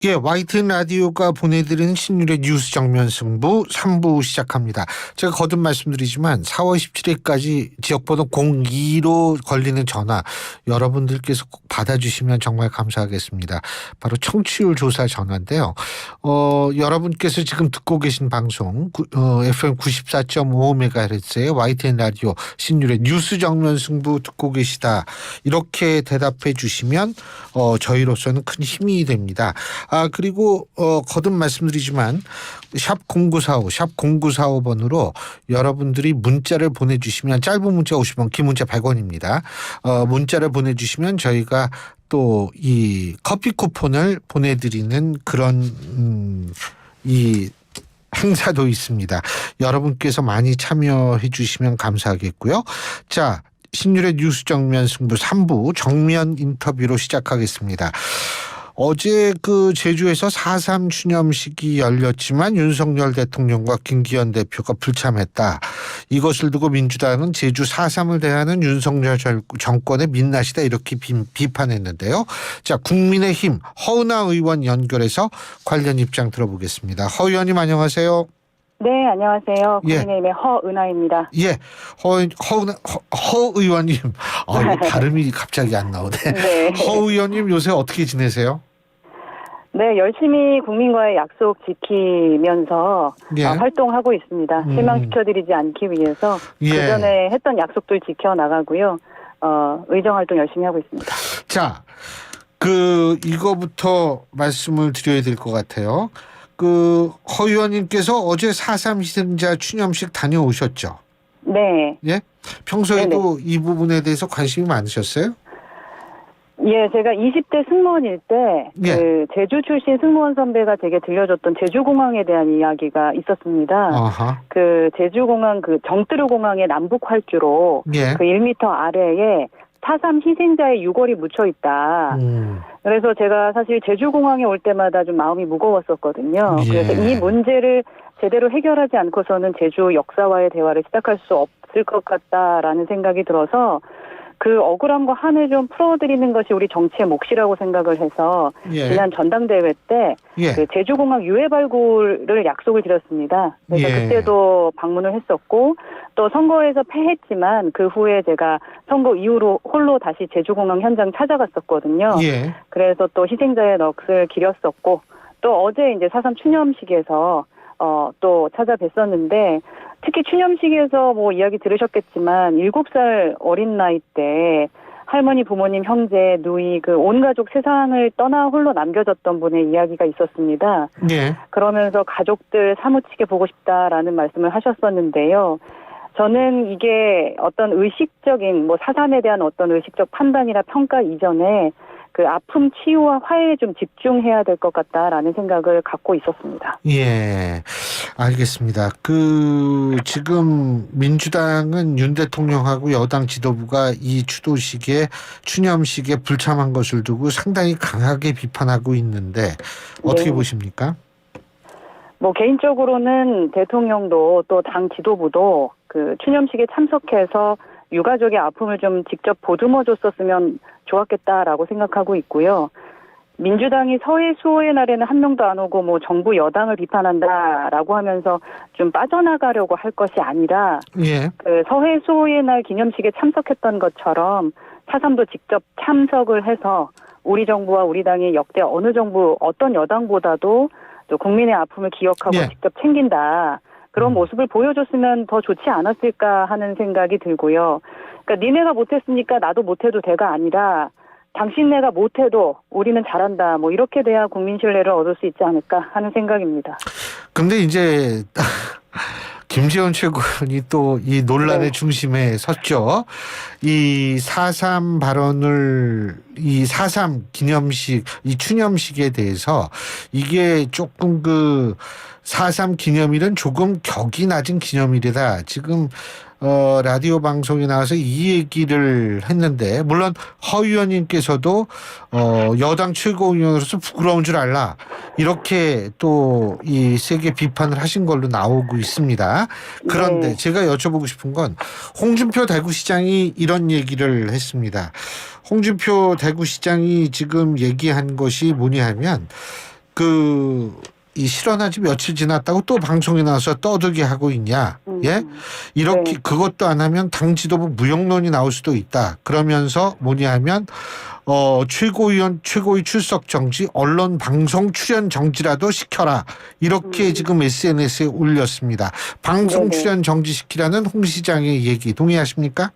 예, YTN 라디오가 보내드리는 신율의 뉴스 정면 승부 3부 시작합니다. 제가 거듭 말씀드리지만 4월 17일까지 지역번호 02로 걸리는 전화 여러분들께서 꼭 받아주시면 정말 감사하겠습니다. 바로 청취율 조사 전화인데요. 여러분께서 지금 듣고 계신 방송 FM 94.5MHz의 YTN 라디오 신율의 뉴스 정면 승부 듣고 계시다. 이렇게 대답해 주시면 저희로서는 큰 힘이 됩니다. 그리고 거듭 말씀드리지만 샵 0945, 샵 0945번으로 여러분들이 문자를 보내주시면 짧은 문자 50원, 긴 문자 100원입니다. 문자를 보내주시면 저희가 또 이 커피 쿠폰을 보내드리는 그런 이 행사도 있습니다. 여러분께서 많이 참여해 주시면 감사하겠고요. 자, 신율의 뉴스 정면 승부 3부 정면 인터뷰로 시작하겠습니다. 어제 제주에서 4.3 추념식이 열렸지만 윤석열 대통령과 김기현 대표가 불참했다. 이것을 두고 민주당은 제주 4.3을 대하는 윤석열 정권의 민낯이다 이렇게 비판했는데요. 자, 국민의힘 허은하 의원 연결해서 관련 입장 들어보겠습니다. 허 의원님 안녕하세요. 네, 안녕하세요. 국민의힘의 허은하입니다. 예, 허 의원님. 발음이 갑자기 안 나오네. 네. 허 의원님 요새 어떻게 지내세요? 네, 열심히 국민과의 약속 지키면서 예. 활동하고 있습니다. 실망시켜드리지 않기 위해서 예. 그전에 했던 약속들 지켜나가고요. 의정활동 열심히 하고 있습니다. 자, 이거부터 말씀을 드려야 될 것 같아요. 허 의원님께서 어제 4.3 희생자 추념식 다녀오셨죠? 네. 예? 평소에도 네네. 이 부분에 대해서 관심이 많으셨어요? 예, 제가 20대 승무원일 때, 예. 제주 출신 승무원 선배가 제게 들려줬던 제주공항에 대한 이야기가 있었습니다. 아하. 제주공항, 정뜨르공항의 남북 활주로, 예. 1m 아래에 4.3 희생자의 유골이 묻혀 있다. 그래서 제가 사실 제주공항에 올 때마다 좀 마음이 무거웠었거든요. 예. 그래서 이 문제를 제대로 해결하지 않고서는 제주 역사와의 대화를 시작할 수 없을 것 같다라는 생각이 들어서 그 억울함과 한을 좀 풀어드리는 것이 우리 정치의 몫이라고 생각을 해서 예. 지난 전당대회 때 예. 제주공항 유해 발굴을 약속을 드렸습니다. 그래서 예. 그때도 방문을 했었고 또 선거에서 패했지만 그 후에 제가 선거 이후로 홀로 다시 제주공항 현장 찾아갔었거든요. 예. 그래서 또 희생자의 넋을 기렸었고 또 어제 이제 4.3 추념식에서 또 찾아뵀었는데 특히 추념식에서 이야기 들으셨겠지만 7살 어린 나이 때 할머니, 부모님, 형제, 누이 온 가족 세상을 떠나 홀로 남겨졌던 분의 이야기가 있었습니다. 예. 그러면서 가족들 사무치게 보고 싶다라는 말씀을 하셨었는데요. 저는 이게 어떤 의식적인 4.3에 대한 어떤 의식적 판단이나 평가 이전에 아픔 치유와 화해에 좀 집중해야 될 것 같다라는 생각을 갖고 있었습니다. 예, 알겠습니다. 지금 민주당은 윤 대통령하고 여당 지도부가 이 추념식에 불참한 것을 두고 상당히 강하게 비판하고 있는데 어떻게 네. 보십니까? 개인적으로는 대통령도 또 당 지도부도 추념식에 참석해서 유가족의 아픔을 좀 직접 보듬어 줬었으면 좋았겠다라고 생각하고 있고요. 민주당이 서해 수호의 날에는 한 명도 안 오고 정부 여당을 비판한다라고 하면서 좀 빠져나가려고 할 것이 아니라 예. 서해 수호의 날 기념식에 참석했던 것처럼 4.3도 직접 참석을 해서 우리 정부와 우리 당이 역대 어느 정부 어떤 여당보다도 또 국민의 아픔을 기억하고 예. 직접 챙긴다. 그런 모습을 보여줬으면 더 좋지 않았을까 하는 생각이 들고요. 그러니까 니네가 못했으니까 나도 못해도 돼가 아니라 당신네가 못해도 우리는 잘한다. 이렇게 돼야 국민 신뢰를 얻을 수 있지 않을까 하는 생각입니다. 근데 이제 김재원 최고위원이 또 이 논란의 네. 중심에 섰죠. 이 4.3 발언을 이 4.3 기념식, 이 추념식에 대해서 이게 조금 4.3 기념일은 조금 격이 낮은 기념일이다. 지금 라디오 방송에 나와서 이 얘기를 했는데 물론 허 의원님께서도 여당 최고위원으로서 부끄러운 줄 알라 이렇게 또 이 세게 비판을 하신 걸로 나오고 있습니다. 그런데 네. 제가 여쭤보고 싶은 건 홍준표 대구시장이 이런 얘기를 했습니다. 홍준표 대구시장이 지금 얘기한 것이 뭐냐 하면 이 실언하지 며칠 지났다고 또 방송에 나와서 떠들게 하고 있냐. 예? 이렇게 네. 그것도 안 하면 당 지도부 무용론이 나올 수도 있다. 그러면서 뭐냐 하면 최고위원 최고위 출석 정지, 언론 방송 출연 정지라도 시켜라. 이렇게 지금 SNS에 올렸습니다. 방송 네네. 출연 정지시키라는 홍 시장의 얘기 동의하십니까?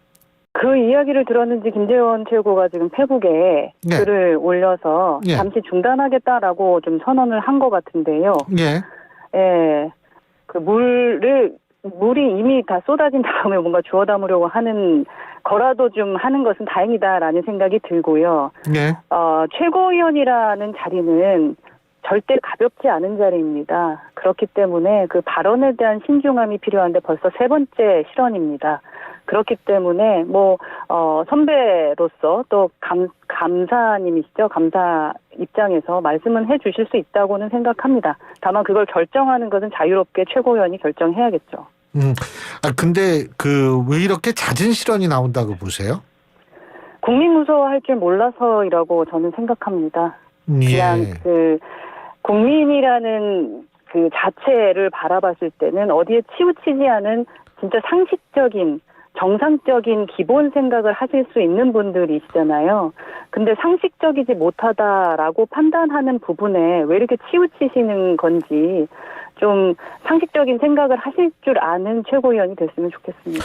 그 이야기를 들었는지 김재원 최고가 지금 페북에 네. 글을 올려서 예. 잠시 중단하겠다라고 좀 선언을 한 것 같은데요. 예. 예. 그 물이 이미 다 쏟아진 다음에 뭔가 주워 담으려고 하는 거라도 좀 하는 것은 다행이다라는 생각이 들고요. 예. 최고위원이라는 자리는 절대 가볍지 않은 자리입니다. 그렇기 때문에 그 발언에 대한 신중함이 필요한데 벌써 세 번째 실언입니다. 그렇기 때문에 선배로서 또 감사님이시죠. 감사 입장에서 말씀은 해주실 수 있다고는 생각합니다. 다만 그걸 결정하는 것은 자유롭게 최고위원이 결정해야겠죠. 근데 왜 이렇게 잦은 실언이 나온다고 보세요? 국민 무서워할 줄 몰라서이라고 저는 생각합니다. 그냥 예. 국민이라는 그 자체를 바라봤을 때는 어디에 치우치지 않은 진짜 상식적인 정상적인 기본 생각을 하실 수 있는 분들이시잖아요. 근데 상식적이지 못하다라고 판단하는 부분에 왜 이렇게 치우치시는 건지 좀 상식적인 생각을 하실 줄 아는 최고위원이 됐으면 좋겠습니다.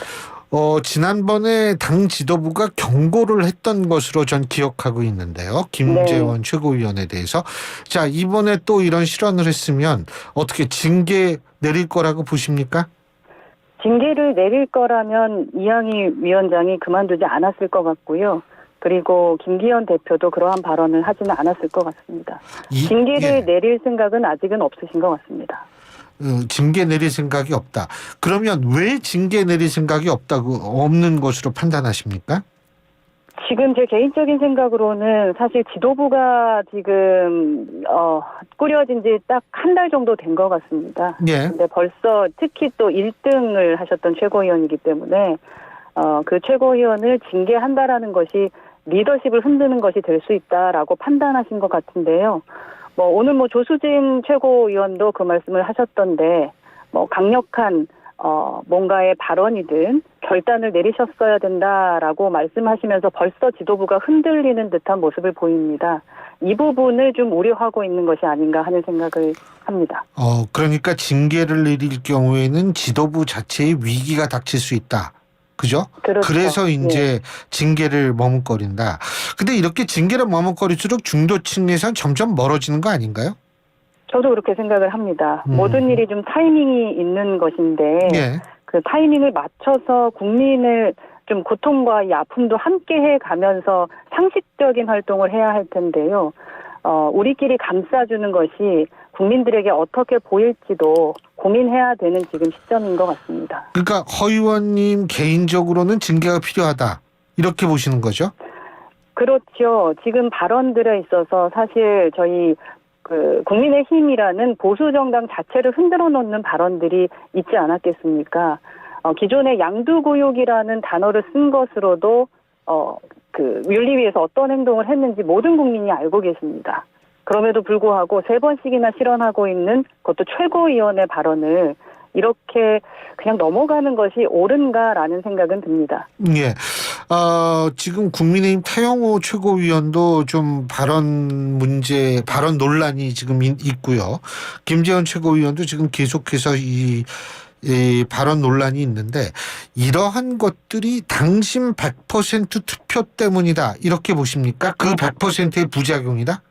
지난번에 당 지도부가 경고를 했던 것으로 전 기억하고 있는데요. 김재원 최고위원에 대해서. 자, 이번에 또 이런 실언을 했으면 어떻게 징계 내릴 거라고 보십니까? 징계를 내릴 거라면 이항희 위원장이 그만두지 않았을 것 같고요. 그리고 김기현 대표도 그러한 발언을 하지는 않았을 것 같습니다. 징계를 내릴 생각은 아직은 없으신 것 같습니다. 징계 내릴 생각이 없다. 그러면 왜 징계 내릴 생각이 없는 것으로 판단하십니까? 지금 제 개인적인 생각으로는 사실 지도부가 지금 꾸려진 지 딱 한 달 정도 된 것 같습니다. 예. 근데 벌써 특히 또 1등을 하셨던 최고위원이기 때문에 그 최고위원을 징계한다라는 것이 리더십을 흔드는 것이 될 수 있다라고 판단하신 것 같은데요. 오늘 조수진 최고위원도 그 말씀을 하셨던데 강력한 뭔가의 발언이든 결단을 내리셨어야 된다라고 말씀하시면서 벌써 지도부가 흔들리는 듯한 모습을 보입니다. 이 부분을 좀 우려하고 있는 것이 아닌가 하는 생각을 합니다. 그러니까 징계를 내릴 경우에는 지도부 자체의 위기가 닥칠 수 있다. 그죠? 그렇죠. 그래서 이제 징계를 머뭇거린다. 근데 이렇게 징계를 머뭇거릴수록 중도층에선 점점 멀어지는 거 아닌가요? 저도 그렇게 생각을 합니다. 모든 일이 좀 타이밍이 있는 것인데 그 타이밍을 맞춰서 국민을 좀 고통과 이 아픔도 함께 해가면서 상식적인 활동을 해야 할 텐데요. 우리끼리 감싸주는 것이 국민들에게 어떻게 보일지도 고민해야 되는 지금 시점인 것 같습니다. 그러니까 허 의원님 개인적으로는 징계가 필요하다. 이렇게 보시는 거죠? 그렇죠. 지금 발언들에 있어서 사실 저희 국민의힘이라는 보수 정당 자체를 흔들어 놓는 발언들이 있지 않았겠습니까? 기존의 양두구육이라는 단어를 쓴 것으로도 윤리위에서 어떤 행동을 했는지 모든 국민이 알고 계십니다. 그럼에도 불구하고 3번씩이나 실언하고 있는 그것도 최고위원의 발언을 이렇게 그냥 넘어가는 것이 옳은가라는 생각은 듭니다. 예. 지금 국민의힘 태영호 최고위원도 좀 발언 논란이 지금 있고요. 김재원 최고위원도 지금 계속해서 이 발언 논란이 있는데 이러한 것들이 당신 100% 투표 때문이다. 이렇게 보십니까? 그 100%의 부작용이다?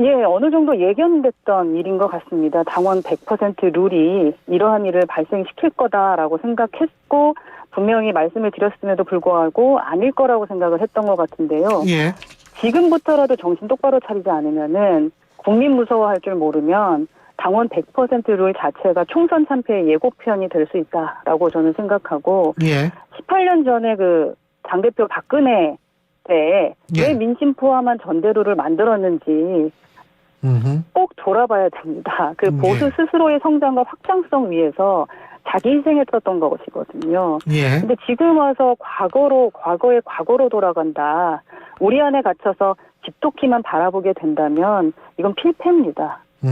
예, 어느 정도 예견됐던 일인 것 같습니다. 당원 100% 룰이 이러한 일을 발생시킬 거다라고 생각했고 분명히 말씀을 드렸음에도 불구하고 아닐 거라고 생각을 했던 것 같은데요. 예. 지금부터라도 정신 똑바로 차리지 않으면은 국민 무서워할 줄 모르면 당원 100%룰 자체가 총선 참패의 예고편이 될 수 있다라고 저는 생각하고 18년 전에 그 당대표 박근혜 때 왜 민심 포함한 전대룰을 만들었는지 꼭 돌아봐야 됩니다. 그 보수 스스로의 성장과 확장성 위해서 자기 희생했었던 것이거든요. 근데 지금 와서 과거의 과거로 돌아간다. 우리 안에 갇혀서 집토끼만 바라보게 된다면 이건 필패입니다. 예.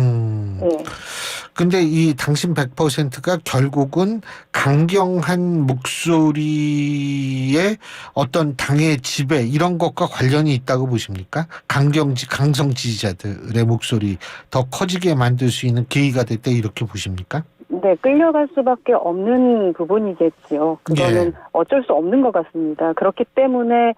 근데 이 당신 100%가 결국은 강경한 목소리의 어떤 당의 지배 이런 것과 관련이 있다고 보십니까? 강성 지지자들의 목소리 더 커지게 만들 수 있는 계기가 됐다 이렇게 보십니까? 네, 끌려갈 수밖에 없는 부분이겠지요. 그거는 예. 어쩔 수 없는 것 같습니다. 그렇기 때문에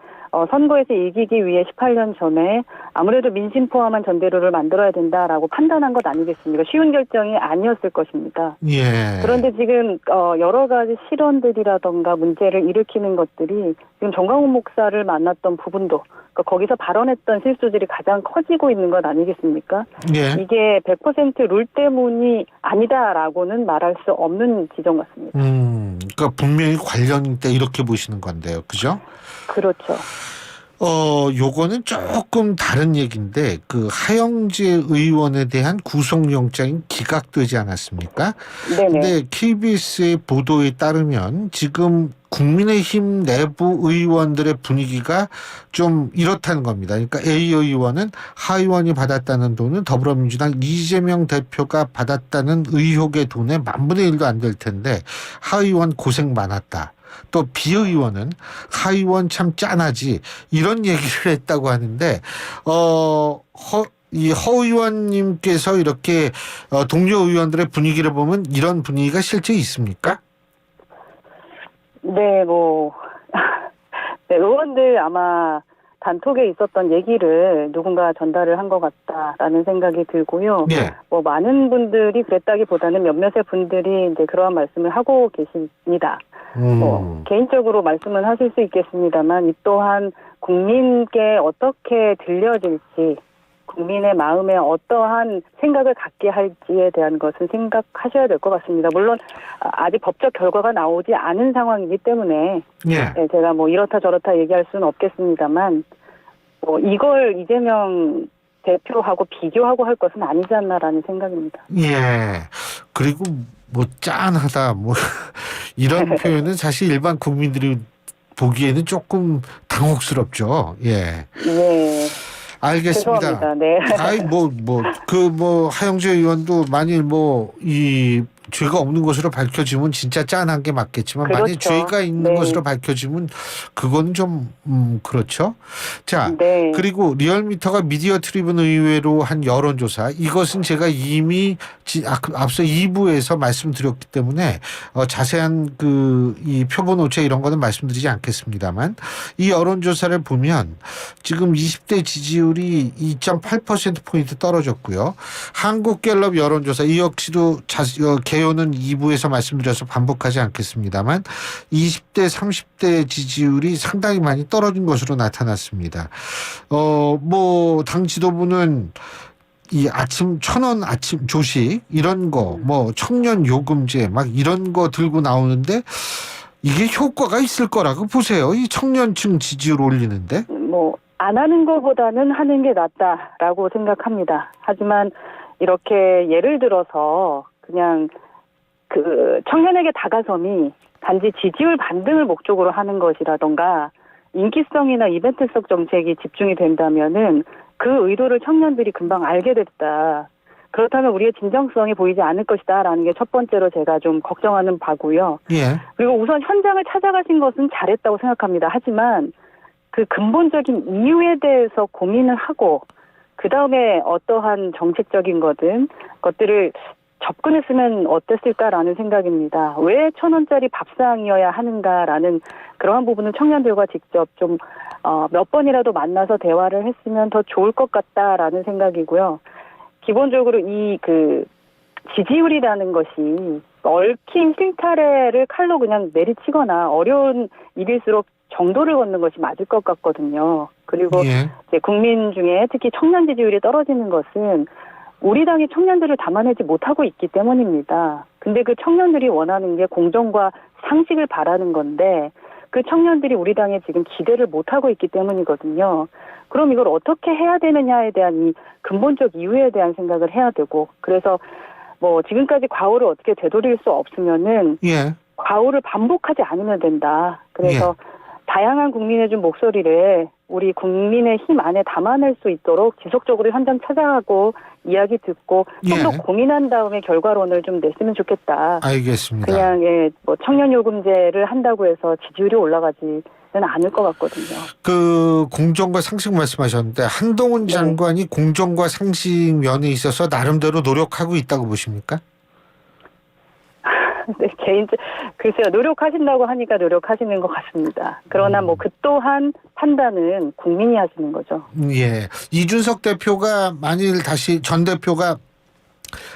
선거에서 이기기 위해 18년 전에 아무래도 민심 포함한 전대로를 만들어야 된다라고 판단한 것 아니겠습니까? 쉬운 결정이 아니었을 것입니다. 예. 그런데 지금 여러 가지 실언들이라던가 문제를 일으키는 것들이 지금 정광훈 목사를 만났던 부분도 그러니까 거기서 발언했던 실수들이 가장 커지고 있는 것 아니겠습니까? 예. 이게 100%룰 때문이 아니다라고는 말할 수 없는 지점 같습니다. 그러니까 분명히 관련이 있다 이렇게 보시는 건데요. 그죠? 그렇죠. 요거는 조금 다른 얘기인데 그 하영재 의원에 대한 구속영장이 기각되지 않았습니까? 네네. 근데 KBS의 보도에 따르면 지금 국민의힘 내부 의원들의 분위기가 좀 이렇다는 겁니다. 그러니까 A 의원은 하 의원이 받았다는 돈은 더불어민주당 이재명 대표가 받았다는 의혹의 돈의 1/1000도 안 될 텐데 하 의원 고생 많았다. 또 B 의원은 하 의원 참 짠하지 이런 얘기를 했다고 하는데 이 허 의원님께서 이렇게 동료 의원들의 분위기를 보면 이런 분위기가 실제 있습니까? 네, 네, 의원들 아마 단톡에 있었던 얘기를 누군가 전달을 한 것 같다라는 생각이 들고요. 네. 많은 분들이 그랬다기보다는 몇몇의 분들이 이제 그러한 말씀을 하고 계십니다. 개인적으로 말씀은 하실 수 있겠습니다만 이 또한 국민께 어떻게 들려질지 국민의 마음에 어떠한 생각을 갖게 할지에 대한 것은 생각하셔야 될 것 같습니다. 물론 아직 법적 결과가 나오지 않은 상황이기 때문에 예. 네, 제가 이렇다 저렇다 얘기할 수는 없겠습니다만 이걸 이재명 대표하고 비교하고 할 것은 아니지 않나라는 생각입니다. 예. 그리고 짠하다 이런 표현은 사실 일반 국민들이 보기에는 조금 당혹스럽죠. 예. 네. 알겠습니다. 죄송합니다. 네. 하영재 의원도 만일 이 죄가 없는 것으로 밝혀지면 진짜 짠한 게 맞겠지만 그렇죠. 만일 죄가 있는 네. 것으로 밝혀지면 그건 좀 그렇죠. 자, 네. 그리고 리얼미터가 미디어 트리뷴 의외로 한 여론조사 이것은 제가 이미 앞서 2부에서 말씀드렸기 때문에 자세한 이 표본 오차 이런 거는 말씀드리지 않겠습니다만 이 여론조사를 보면 지금 20대 지지율이 2.8%포인트 떨어졌고요. 한국갤럽 여론조사 이 역시도 개요는 2부에서 말씀드려서 반복하지 않겠습니다만 20대 30대 지지율이 상당히 많이 떨어진 것으로 나타났습니다. 당 지도부는 이 1,000원 아침 조식 이런 거 청년 요금제 막 이런 거 들고 나오는데 이게 효과가 있을 거라고 보세요. 이 청년층 지지율 올리는데. 안 하는 것보다는 하는 게 낫다라고 생각합니다. 하지만 이렇게 예를 들어서 그냥 청년에게 다가섬이 단지 지지율 반등을 목적으로 하는 것이라던가 인기성이나 이벤트성 정책이 집중이 된다면은 그 의도를 청년들이 금방 알게 됐다. 그렇다면 우리의 진정성이 보이지 않을 것이다라는 게 첫 번째로 제가 좀 걱정하는 바고요. 예. 그리고 우선 현장을 찾아가신 것은 잘했다고 생각합니다. 하지만 그 근본적인 이유에 대해서 고민을 하고 그 다음에 어떠한 정책적인 것들을 접근했으면 어땠을까라는 생각입니다. 왜 1,000원짜리 밥상이어야 하는가라는 그러한 부분은 청년들과 직접 좀 몇 번이라도 만나서 대화를 했으면 더 좋을 것 같다라는 생각이고요. 기본적으로 지지율이라는 것이 얽힌 실타래를 칼로 그냥 내리치거나 어려운 일일수록 정도를 걷는 것이 맞을 것 같거든요. 그리고 예. 이제 국민 중에 특히 청년 지지율이 떨어지는 것은 우리 당이 청년들을 담아내지 못하고 있기 때문입니다. 근데 그 청년들이 원하는 게 공정과 상식을 바라는 건데 그 청년들이 우리 당에 지금 기대를 못하고 있기 때문이거든요. 그럼 이걸 어떻게 해야 되느냐에 대한 이 근본적 이유에 대한 생각을 해야 되고 그래서 지금까지 과오를 어떻게 되돌릴 수 없으면은 예. 과오를 반복하지 않으면 된다. 그래서 다양한 국민의 좀 목소리를 우리 국민의 힘 안에 담아낼 수 있도록 지속적으로 현장 찾아가고 이야기 듣고 좀 더 예. 고민한 다음에 결과론을 좀 냈으면 좋겠다. 알겠습니다. 그냥 뭐 청년요금제를 한다고 해서 지지율이 올라가지는 않을 것 같거든요. 그 공정과 상식 말씀하셨는데 한동훈 네. 장관이 공정과 상식 면에 있어서 나름대로 노력하고 있다고 보십니까? 네, 글쎄요, 노력하신다고 하니까 노력하시는 것 같습니다. 그러나 뭐 그 또한 판단은 국민이 하시는 거죠. 예. 이준석 대표가 만일 다시 전 대표가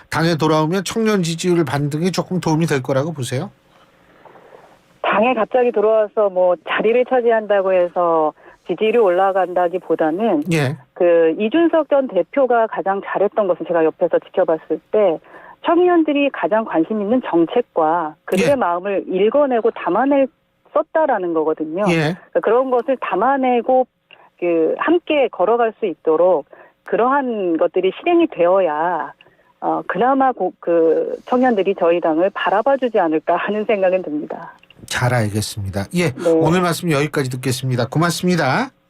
당에 돌아오면 청년 지지율 반등에 조금 도움이 될 거라고 보세요? 당에 갑자기 들어와서 뭐 자리를 차지한다고 해서 지지율이 올라간다기보다는 예. 그 이준석 전 대표가 가장 잘했던 것은 제가 옆에서 지켜봤을 때 청년들이 가장 관심 있는 정책과 그들의 예. 마음을 읽어내고 썼다라는 거거든요. 예. 그런 것을 담아내고 그 함께 걸어갈 수 있도록 그러한 것들이 실행이 되어야 그나마 그 청년들이 저희 당을 바라봐주지 않을까 하는 생각은 듭니다. 잘 알겠습니다. 예. 네. 오늘 말씀 여기까지 듣겠습니다. 고맙습니다.